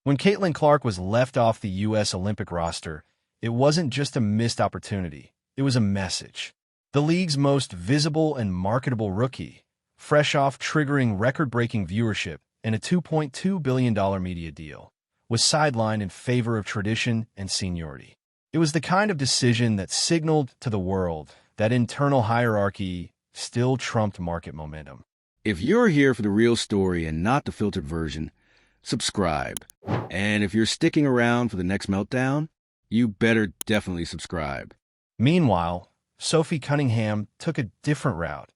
When Caitlin Clark was left off the U.S. Olympic roster, it wasn't just a missed opportunity, it was a message. The league's most visible and marketable rookie, fresh off triggering record-breaking viewership and a $2.2 billion media deal, was sidelined in favor of tradition and seniority. It was the kind of decision that signaled to the world that internal hierarchy still trumped market momentum. If you're here for the real story and not the filtered version, subscribe. And if you're sticking around for the next meltdown, you better definitely subscribe. Meanwhile, Sophie Cunningham took a different route,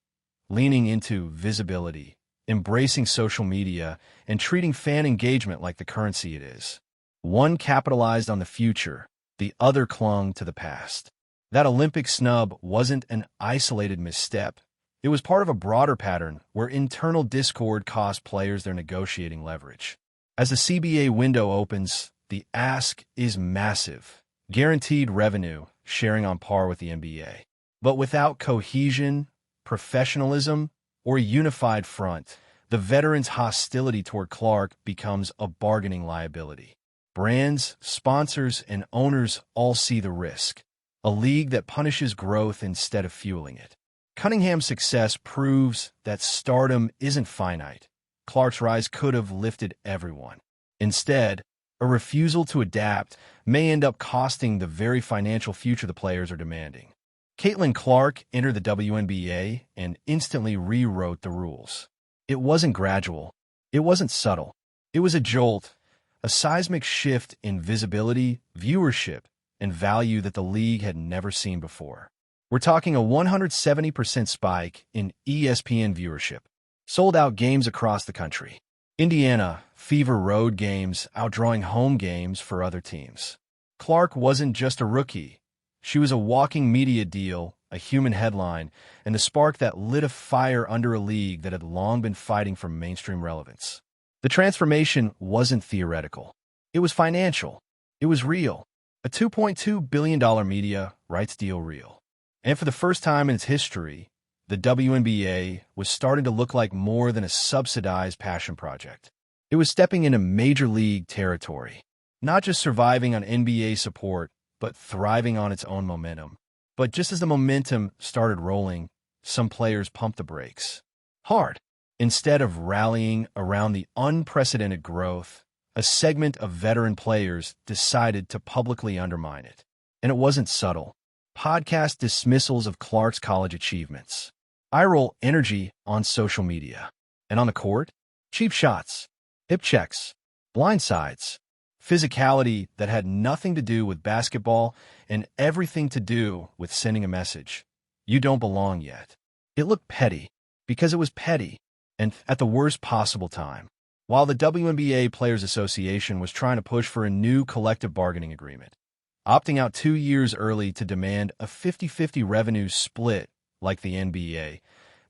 leaning into visibility, embracing social media, and treating fan engagement like the currency it is. One capitalized on the future, the other clung to the past. That Olympic snub wasn't an isolated misstep. It was part of a broader pattern where internal discord cost players their negotiating leverage. As the CBA window opens, the ask is massive. Guaranteed revenue, sharing on par with the NBA. But without cohesion, professionalism, or a unified front, the veteran's hostility toward Clark becomes a bargaining liability. Brands, sponsors, and owners all see the risk. A league that punishes growth instead of fueling it. Cunningham's success proves that stardom isn't finite. Clark's rise could have lifted everyone. Instead, a refusal to adapt may end up costing the very financial future the players are demanding. Caitlin Clark entered the WNBA and instantly rewrote the rules. It wasn't gradual. It wasn't subtle. It was a jolt, a seismic shift in visibility, viewership, and value that the league had never seen before. We're talking a 170% spike in ESPN viewership. Sold-out games across the country. Indiana, fever road games outdrawing home games for other teams. Clark wasn't just a rookie. She was a walking media deal, a human headline, and a spark that lit a fire under a league that had long been fighting for mainstream relevance. The transformation wasn't theoretical. It was financial. It was real. A $2.2 billion media rights deal real. And for the first time in its history, the WNBA was starting to look like more than a subsidized passion project. It was stepping into major league territory, not just surviving on NBA support, but thriving on its own momentum. But just as the momentum started rolling, some players pumped the brakes. Hard. Instead of rallying around the unprecedented growth, a segment of veteran players decided to publicly undermine it. And it wasn't subtle. Podcast dismissals of Clark's college achievements. Eye-roll energy on social media. And on the court, cheap shots, hip checks, blindsides, physicality that had nothing to do with basketball and everything to do with sending a message. You don't belong yet. It looked petty because it was petty and at the worst possible time. While the WNBA Players Association was trying to push for a new collective bargaining agreement, opting out 2 years early to demand a 50-50 revenue split like the NBA,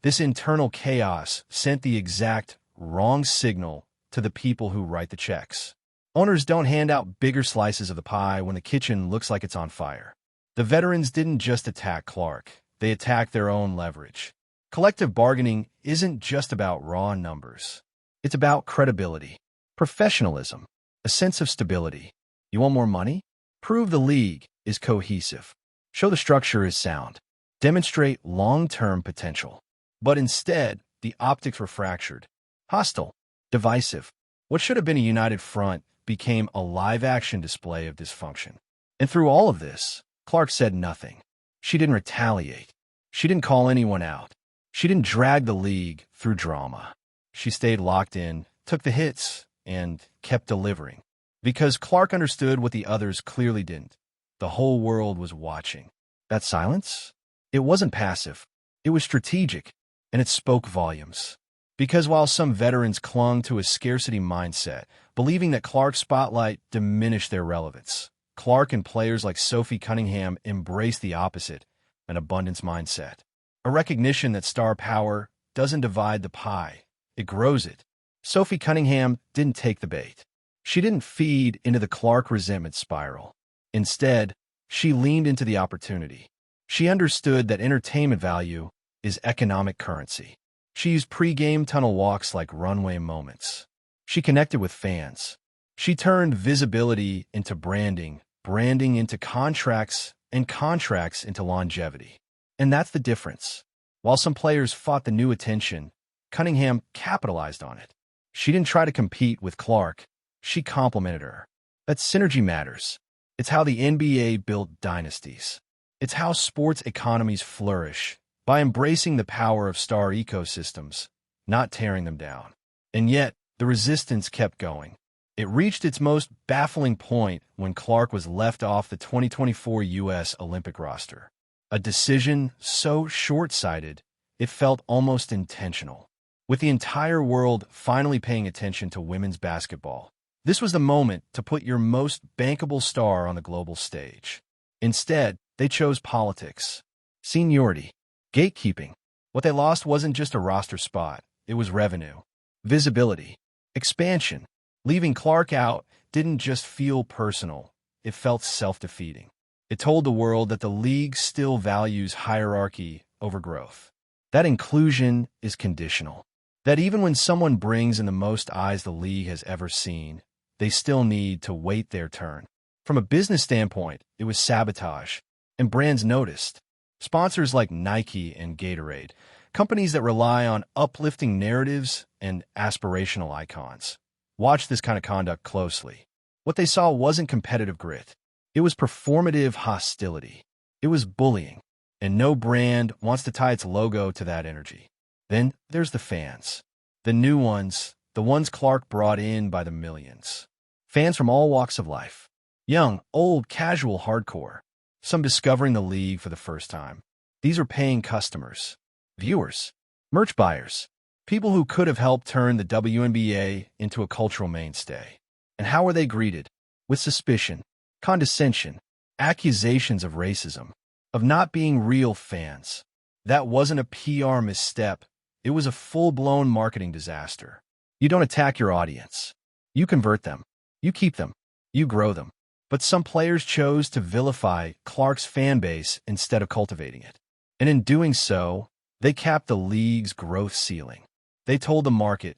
this internal chaos sent the exact wrong signal to the people who write the checks. Owners don't hand out bigger slices of the pie when the kitchen looks like it's on fire. The veterans didn't just attack Clark, they attacked their own leverage. Collective bargaining isn't just about raw numbers. It's about credibility, professionalism, a sense of stability. You want more money? Prove the league is cohesive. Show the structure is sound. Demonstrate long-term potential. But instead, the optics were fractured. Hostile, divisive. What should have been a united front became a live-action display of dysfunction. And through all of this, Clark said nothing. She didn't retaliate. She didn't call anyone out. She didn't drag the league through drama. She stayed locked in, took the hits, and kept delivering. Because Clark understood what the others clearly didn't. The whole world was watching. That silence? It wasn't passive. It was strategic, and it spoke volumes. Because while some veterans clung to a scarcity mindset, believing that Clark's spotlight diminished their relevance, Clark and players like Sophie Cunningham embraced the opposite, an abundance mindset. A recognition that star power doesn't divide the pie, it grows it. Sophie Cunningham didn't take the bait. She didn't feed into the Clark resentment spiral. Instead, she leaned into the opportunity. She understood that entertainment value is economic currency. She used pre-game tunnel walks like runway moments. She connected with fans, She turned visibility into branding, branding into contracts, and contracts into longevity. And that's the difference. While some players fought the new attention, Cunningham capitalized on it. She didn't try to compete with Clark. She complemented her. That synergy matters. It's how the NBA built dynasties. It's how sports economies flourish, by embracing the power of star ecosystems, not tearing them down. And yet, the resistance kept going. It reached its most baffling point when Clark was left off the 2024 U.S. Olympic roster. A decision so short-sighted, it felt almost intentional. With the entire world finally paying attention to women's basketball, this was the moment to put your most bankable star on the global stage. Instead, they chose politics, seniority, gatekeeping. What they lost wasn't just a roster spot, it was revenue, visibility, expansion. Leaving Clark out didn't just feel personal, it felt self-defeating. It told the world that the league still values hierarchy over growth. That inclusion is conditional. That even when someone brings in the most eyes the league has ever seen, they still need to wait their turn. From a business standpoint, it was sabotage, and brands noticed. Sponsors like Nike and Gatorade, companies that rely on uplifting narratives and aspirational icons, watched this kind of conduct closely. What they saw wasn't competitive grit. It was performative hostility. It was bullying, and no brand wants to tie its logo to that energy. Then there's the fans. The new ones, the ones Clark brought in by the millions. Fans from all walks of life. Young, old, casual, hardcore. Some discovering the league for the first time. These are paying customers, viewers, merch buyers, people who could have helped turn the WNBA into a cultural mainstay. And how were they greeted? With suspicion, condescension, accusations of racism, of not being real fans. That wasn't a PR misstep. It was a full-blown marketing disaster. You don't attack your audience. You convert them. You keep them. You grow them. But some players chose to vilify Clark's fan base instead of cultivating it. And in doing so, they capped the league's growth ceiling. They told the market,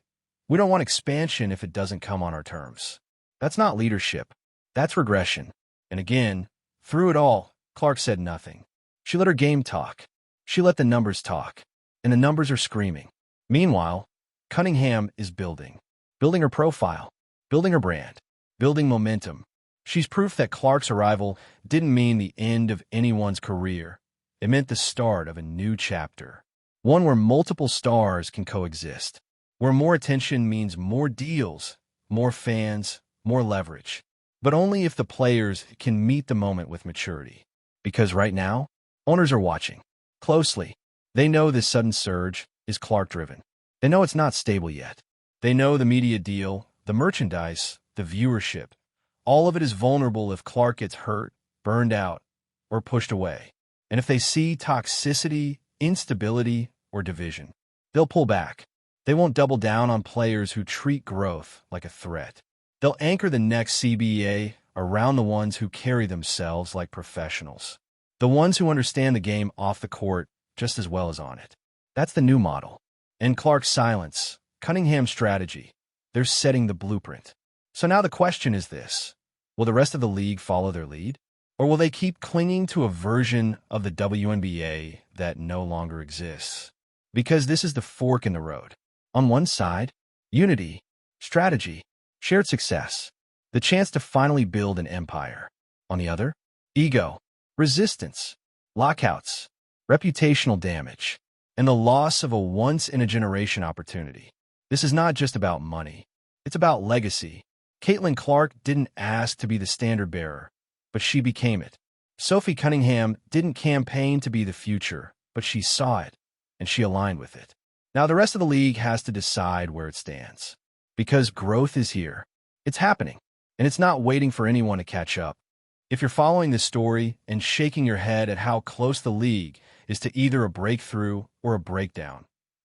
we don't want expansion if it doesn't come on our terms. That's not leadership. That's regression. And again, through it all, Clark said nothing. She let her game talk. She let the numbers talk. And the numbers are screaming. Meanwhile, Cunningham is building her profile, building her brand, building momentum. She's proof that Clark's arrival didn't mean the end of anyone's career. It meant the start of a new chapter. One where multiple stars can coexist. Where more attention means more deals, more fans, more leverage. But only if the players can meet the moment with maturity. Because right now, owners are watching closely. They know this sudden surge is Clark-driven. They know it's not stable yet. They know the media deal, the merchandise, the viewership. All of it is vulnerable if Clark gets hurt, burned out, or pushed away. And if they see toxicity, instability, or division, they'll pull back. They won't double down on players who treat growth like a threat. They'll anchor the next CBA around the ones who carry themselves like professionals. The ones who understand the game off the court just as well as on it. That's the new model. And Clark's silence, Cunningham's strategy, they're setting the blueprint. So now the question is this. Will the rest of the league follow their lead? Or will they keep clinging to a version of the WNBA that no longer exists? Because this is the fork in the road. On one side, unity, strategy, shared success, the chance to finally build an empire. On the other, ego, resistance, lockouts, reputational damage, and the loss of a once-in-a-generation opportunity. This is not just about money. It's about legacy. Caitlin Clark didn't ask to be the standard bearer, but she became it. Sophie Cunningham didn't campaign to be the future, but she saw it, and she aligned with it. Now the rest of the league has to decide where it stands. Because growth is here. It's happening, and it's not waiting for anyone to catch up. If you're following this story and shaking your head at how close the league is to either a breakthrough or a breakdown,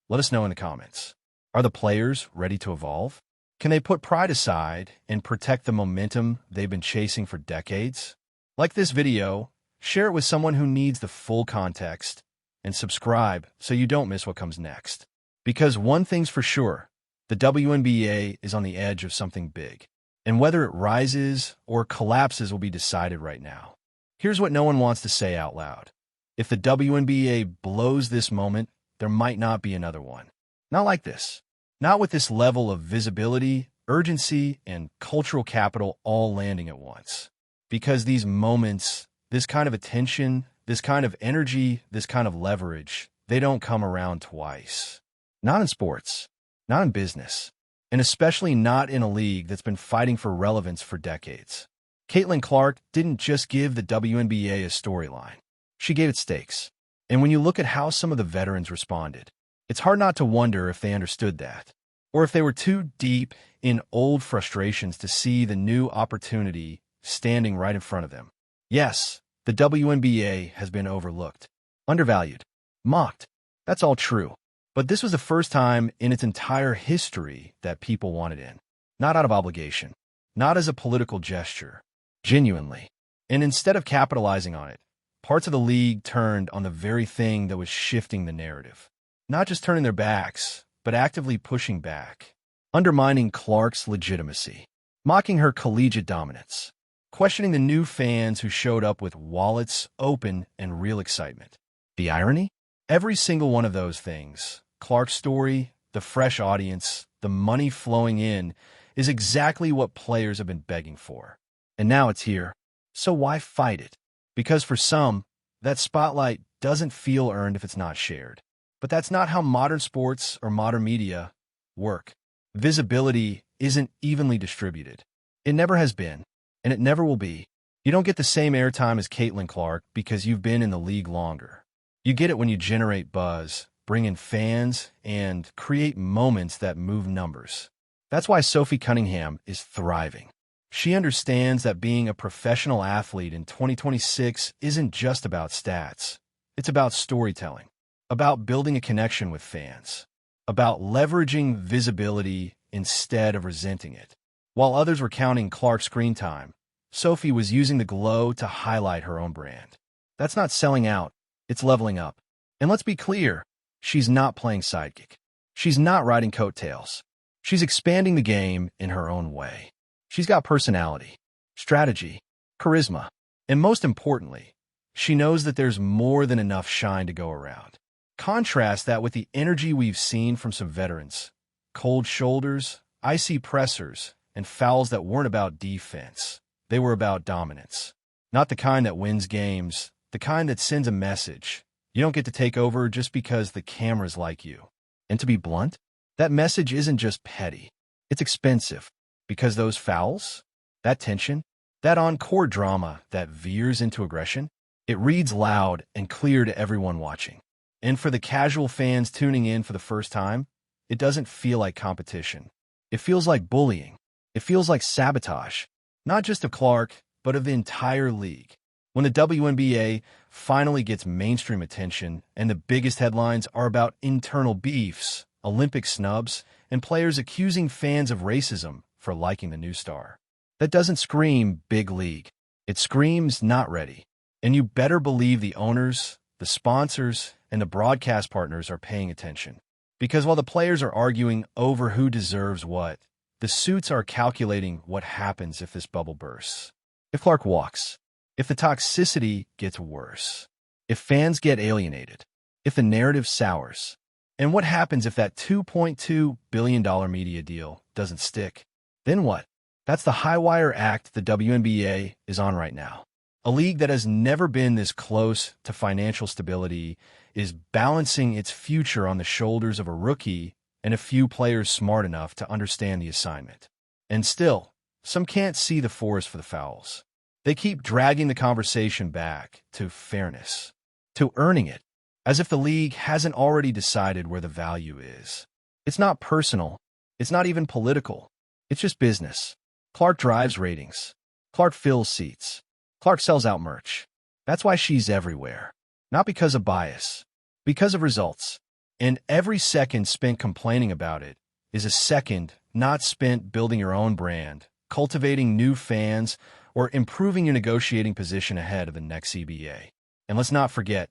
let us know in the comments. Are the players ready to evolve? Can they put pride aside and protect the momentum they've been chasing for decades? Like this video, share it with someone who needs the full context, and subscribe so you don't miss what comes next. Because one thing's for sure, the WNBA is on the edge of something big. And whether it rises or collapses will be decided right now. Here's what no one wants to say out loud. If the WNBA blows this moment, there might not be another one. Not like this. Not with this level of visibility, urgency, and cultural capital all landing at once. Because these moments, this kind of attention, this kind of energy, this kind of leverage, they don't come around twice. Not in sports, not in business, and especially not in a league that's been fighting for relevance for decades. Caitlin Clark didn't just give the WNBA a storyline. She gave it stakes. And when you look at how some of the veterans responded, it's hard not to wonder if they understood that, or if they were too deep in old frustrations to see the new opportunity standing right in front of them. Yes, the WNBA has been overlooked, undervalued, mocked. That's all true. But this was the first time in its entire history that people wanted in. Not out of obligation, not as a political gesture, genuinely. And instead of capitalizing on it, parts of the league turned on the very thing that was shifting the narrative. Not just turning their backs, but actively pushing back, undermining Clark's legitimacy, mocking her collegiate dominance, questioning the new fans who showed up with wallets open and real excitement. The irony? Every single one of those things, Clark's story, the fresh audience, the money flowing in, is exactly what players have been begging for. And now it's here. So why fight it? Because for some, that spotlight doesn't feel earned if it's not shared. But that's not how modern sports or modern media work. Visibility isn't evenly distributed. It never has been, and it never will be. You don't get the same airtime as Caitlin Clark because you've been in the league longer. You get it when you generate buzz, bring in fans, and create moments that move numbers. That's why Sophie Cunningham is thriving. She understands that being a professional athlete in 2026 isn't just about stats. It's about storytelling, about building a connection with fans, about leveraging visibility instead of resenting it. While others were counting Clark's screen time, Sophie was using the glow to highlight her own brand. That's not selling out, it's leveling up. And let's be clear, she's not playing sidekick. She's not riding coattails. She's expanding the game in her own way. She's got personality, strategy, charisma, and most importantly, she knows that there's more than enough shine to go around. Contrast that with the energy we've seen from some veterans. Cold shoulders, icy pressers, and fouls that weren't about defense. They were about dominance. Not the kind that wins games, the kind that sends a message. You don't get to take over just because the cameras like you. And to be blunt, that message isn't just petty. It's expensive. Because those fouls, that tension, that on-court drama that veers into aggression, it reads loud and clear to everyone watching. And for the casual fans tuning in for the first time, it doesn't feel like competition. It feels like bullying. It feels like sabotage, not just of Clark, but of the entire league. When the WNBA finally gets mainstream attention and the biggest headlines are about internal beefs, Olympic snubs, and players accusing fans of racism for liking the new star, that doesn't scream big league. It screams not ready. And you better believe the owners, the sponsors, and the broadcast partners are paying attention. Because while the players are arguing over who deserves what, the suits are calculating what happens if this bubble bursts. If Clark walks, if the toxicity gets worse, if fans get alienated, if the narrative sours, and what happens if that $2.2 billion media deal doesn't stick? Then what? That's the high-wire act the WNBA is on right now. A league that has never been this close to financial stability is balancing its future on the shoulders of a rookie and a few players smart enough to understand the assignment. And still, some can't see the forest for the fouls. They keep dragging the conversation back to fairness, to earning it, as if the league hasn't already decided where the value is. It's not personal. It's not even political. It's just business. Clark drives ratings. Clark fills seats. Clark sells out merch. That's why she's everywhere. Not because of bias, because of results. And every second spent complaining about it is a second not spent building your own brand, cultivating new fans, or improving your negotiating position ahead of the next CBA. And let's not forget,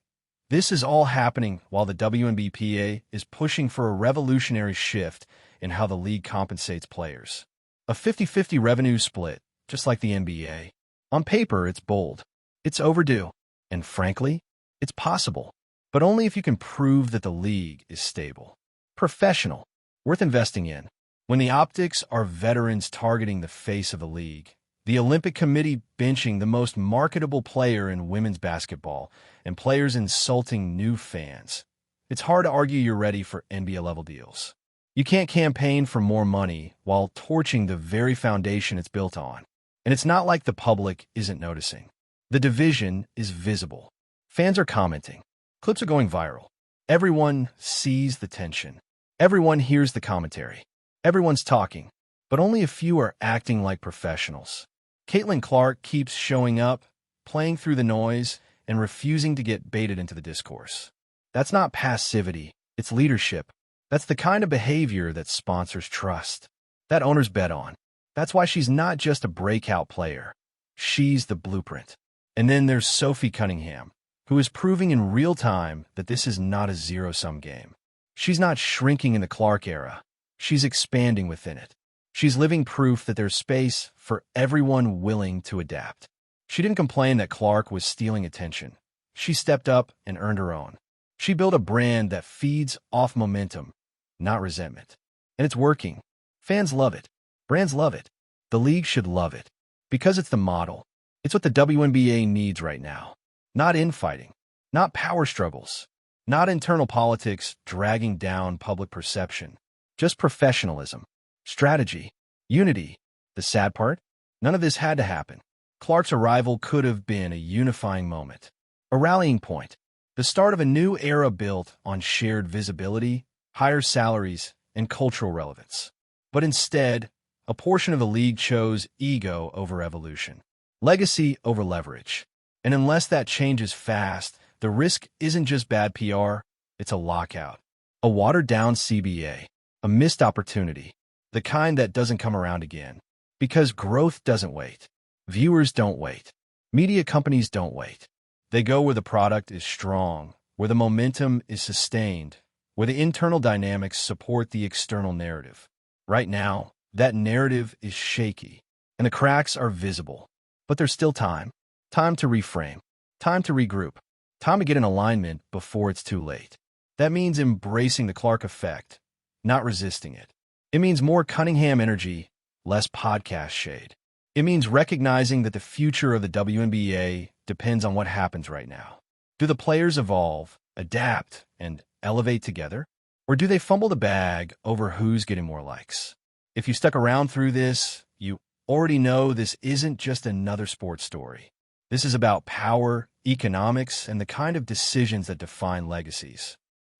this is all happening while the WNBA is pushing for a revolutionary shift in how the league compensates players. A 50-50 revenue split, just like the NBA. On paper, it's bold. It's overdue. And frankly, it's possible. But only if you can prove that the league is stable, professional, worth investing in. When the optics are veterans targeting the face of the league, the Olympic Committee benching the most marketable player in women's basketball, and players insulting new fans, it's hard to argue you're ready for NBA-level deals. You can't campaign for more money while torching the very foundation it's built on. And it's not like the public isn't noticing. The division is visible. Fans are commenting. Clips are going viral. Everyone sees the tension. Everyone hears the commentary. Everyone's talking, but only a few are acting like professionals. Caitlin Clark keeps showing up, playing through the noise, and refusing to get baited into the discourse. That's not passivity, it's leadership. That's the kind of behavior that sponsors trust, that owners bet on. That's why she's not just a breakout player. She's the blueprint. And then there's Sophie Cunningham, who is proving in real time that this is not a zero-sum game. She's not shrinking in the Clark era. She's expanding within it. She's living proof that there's space for everyone willing to adapt. She didn't complain that Clark was stealing attention. She stepped up and earned her own. She built a brand that feeds off momentum, not resentment. And it's working. Fans love it. Brands love it. The league should love it. Because it's the model. It's what the WNBA needs right now. Not infighting. Not power struggles. Not internal politics dragging down public perception. Just professionalism, strategy, unity. The sad part? None of this had to happen. Clark's arrival could have been a unifying moment, a rallying point, the start of a new era built on shared visibility, higher salaries, and cultural relevance. But instead, a portion of the league chose ego over evolution, legacy over leverage. And unless that changes fast, the risk isn't just bad PR, it's a lockout, a watered-down CBA. A missed opportunity, the kind that doesn't come around again. Because growth doesn't wait. Viewers don't wait. Media companies don't wait. They go where the product is strong, where the momentum is sustained, where the internal dynamics support the external narrative. Right now, that narrative is shaky, and the cracks are visible. But there's still time. Time to reframe. Time to regroup. Time to get in alignment before it's too late. That means embracing the Clark effect, not resisting it. It means more Cunningham energy, less podcast shade. It means recognizing that the future of the WNBA depends on what happens right now. Do the players evolve, adapt, and elevate together? Or do they fumble the bag over who's getting more likes? If you stuck around through this, you already know this isn't just another sports story. This is about power, economics, and the kind of decisions that define legacies.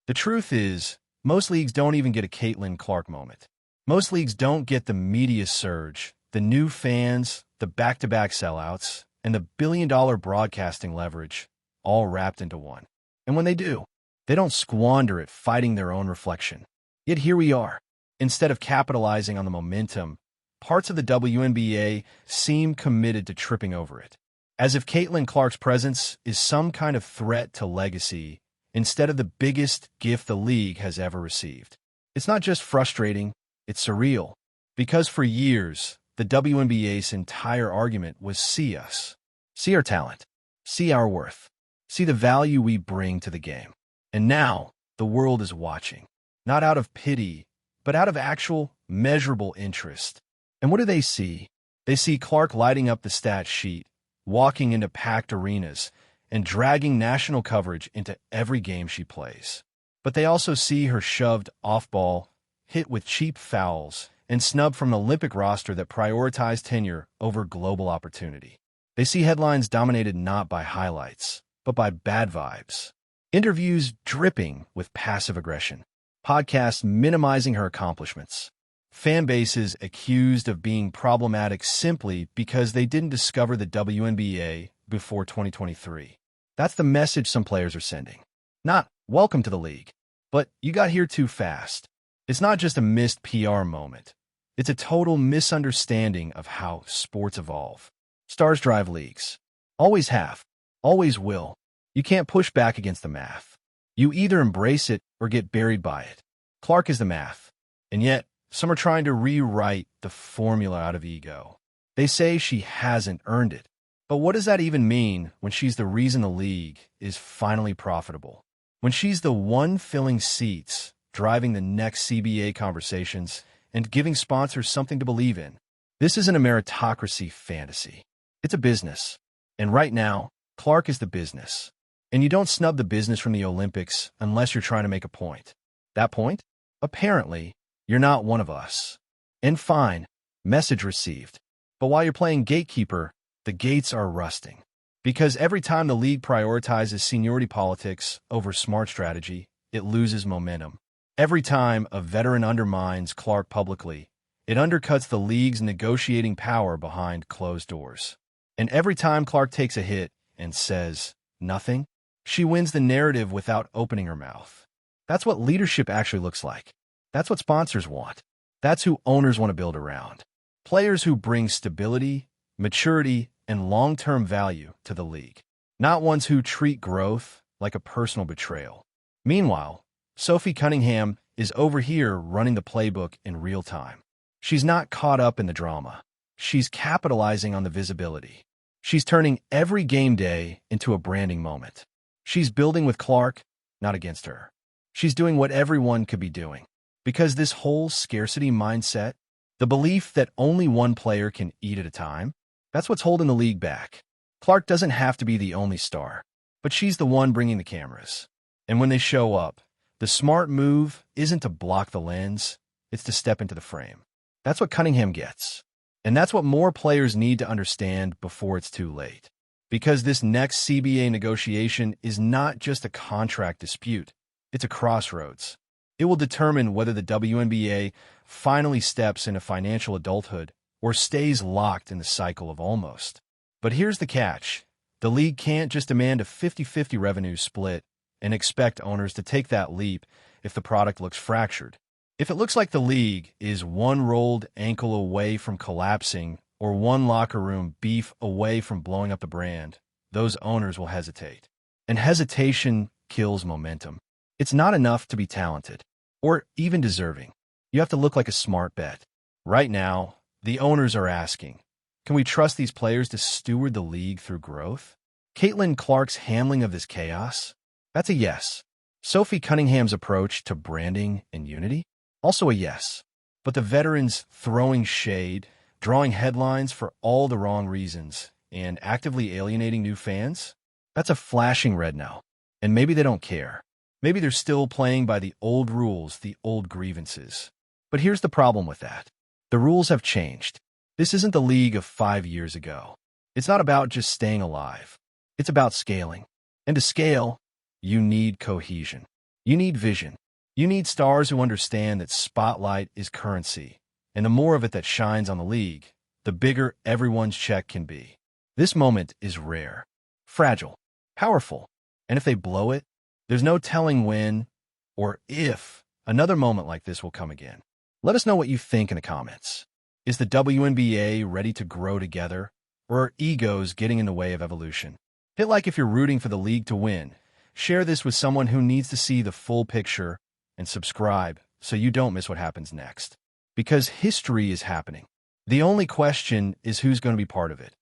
The truth is, most leagues don't even get a Caitlin Clark moment. Most leagues don't get the media surge, the new fans, the back-to-back sellouts, and the billion-dollar broadcasting leverage, all wrapped into one. And when they do, they don't squander it fighting their own reflection. Yet here we are. Instead of capitalizing on the momentum, parts of the WNBA seem committed to tripping over it. As if Caitlin Clark's presence is some kind of threat to legacy instead of the biggest gift the league has ever received. It's not just frustrating, it's surreal. Because for years, the WNBA's entire argument was see us. See our talent. See our worth. See the value we bring to the game. And now, the world is watching. Not out of pity, but out of actual, measurable interest. And what do they see? They see Clark lighting up the stat sheet, walking into packed arenas, and dragging national coverage into every game she plays. But they also see her shoved off-ball, hit with cheap fouls, and snubbed from an Olympic roster that prioritized tenure over global opportunity. They see headlines dominated not by highlights, but by bad vibes. Interviews dripping with passive aggression. Podcasts minimizing her accomplishments. Fan bases accused of being problematic simply because they didn't discover the WNBA before 2023. That's the message some players are sending. Not, welcome to the league, but you got here too fast. It's not just a missed PR moment. It's a total misunderstanding of how sports evolve. Stars drive leagues. Always have. Always will. You can't push back against the math. You either embrace it or get buried by it. Clark is the math. And yet, Some are trying to rewrite the formula out of ego. They say she hasn't earned it. But what does that even mean when she's the reason the league is finally profitable? When she's the one filling seats, driving the next CBA conversations, and giving sponsors something to believe in? This isn't a meritocracy fantasy. It's a business. And right now, Clark is the business. And you don't snub the business from the Olympics unless you're trying to make a point. That point? Apparently, you're not one of us. And fine, message received. But while you're playing gatekeeper, the gates are rusting. Because every time the league prioritizes seniority politics over smart strategy, it loses momentum. Every time a veteran undermines Clark publicly, it undercuts the league's negotiating power behind closed doors. And every time Clark takes a hit and says nothing, she wins the narrative without opening her mouth. That's what leadership actually looks like. That's what sponsors want. That's who owners want to build around. Players who bring stability, maturity, and long-term value to the league. Not ones who treat growth like a personal betrayal. Meanwhile, Sophie Cunningham is over here running the playbook in real time. She's not caught up in the drama. She's capitalizing on the visibility. She's turning every game day into a branding moment. She's building with Clark, not against her. She's doing what everyone could be doing. Because this whole scarcity mindset, the belief that only one player can eat at a time, that's what's holding the league back. Clark doesn't have to be the only star, but she's the one bringing the cameras. And when they show up, the smart move isn't to block the lens, it's to step into the frame. That's what Cunningham gets. And that's what more players need to understand before it's too late. Because this next CBA negotiation is not just a contract dispute, it's a crossroads. It will determine whether the WNBA finally steps into financial adulthood or stays locked in the cycle of almost. But here's the catch. The league can't just demand a 50-50 revenue split and expect owners to take that leap if the product looks fractured. If it looks like the league is one rolled ankle away from collapsing or one locker room beef away from blowing up the brand, those owners will hesitate. And hesitation kills momentum. It's not enough to be talented or even deserving. You have to look like a smart bet. Right now, the owners are asking, can we trust these players to steward the league through growth? Caitlin Clark's handling of this chaos? That's a yes. Sophie Cunningham's approach to branding and unity? Also a yes. But the veterans throwing shade, drawing headlines for all the wrong reasons, and actively alienating new fans? That's a flashing red now. And maybe they don't care. Maybe they're still playing by the old rules, the old grievances. But here's the problem with that. The rules have changed. This isn't the league of 5 years ago. It's not about just staying alive. It's about scaling. And to scale, you need cohesion. You need vision. You need stars who understand that spotlight is currency. And the more of it that shines on the league, the bigger everyone's check can be. This moment is rare, fragile, powerful. And if they blow it, there's no telling when or if another moment like this will come again. Let us know what you think in the comments. Is the WNBA ready to grow together, or are egos getting in the way of evolution? Hit like if you're rooting for the league to win. Share this with someone who needs to see the full picture, and subscribe so you don't miss what happens next. Because history is happening. The only question is who's going to be part of it,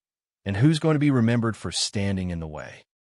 and who's going to be remembered for standing in the way.